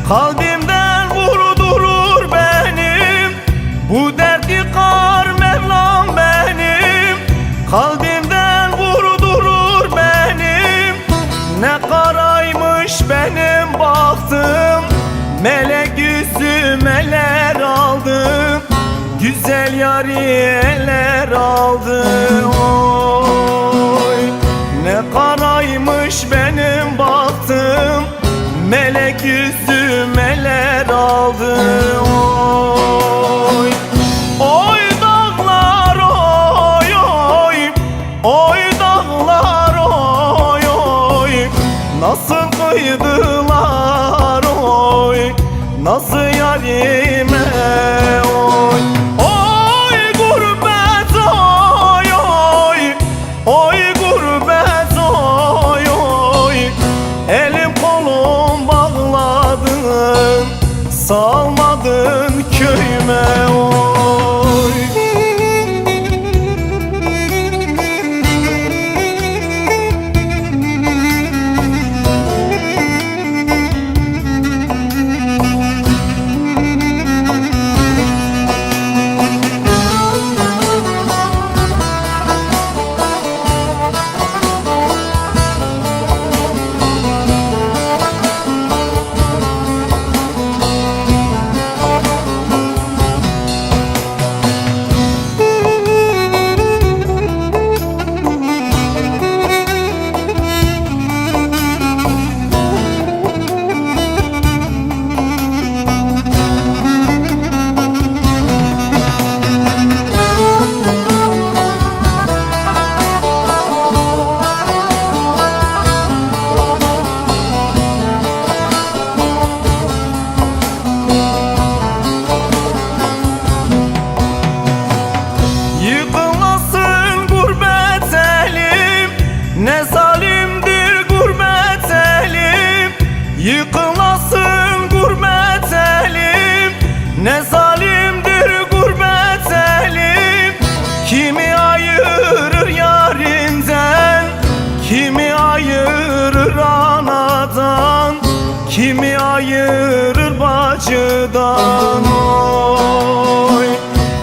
Kalbimden vurdurur benim bu dert yıkar Mevlam benim. Kalbimden vurdurur benim. Ne karaymış benim bahtım, melek yüzüm eller aldım, güzel yâri eller aldı. Oy, ne karaymış benim bahtım, melek yüzüm eller aldı. Oy, oy dağlar oy oy, oy dağlar oy oy, nasıl kıydılar oy, nasıl yarime oy. Oy gurbet oy oy, oy gurbet oy oy, elim kolum bağladın, salmadın köyüme oy. Yıkılasın gurbet elim, ne zalimdir gurbet elim. Yıkılasın gurbet elim, ne zalimdir gurbet elim. Kimi ayırır yarinden, kimi ayırır anadan, kimi ayırır bacıdan oy.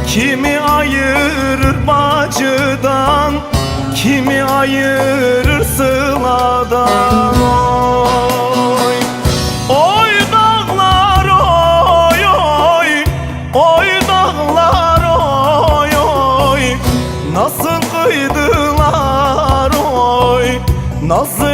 Kimi ayırır bacıdan, kimi ayırır sıladan oy. Oy dağlar oy oy, oy dağlar oy oy, nasıl kıydılar oy, nasıl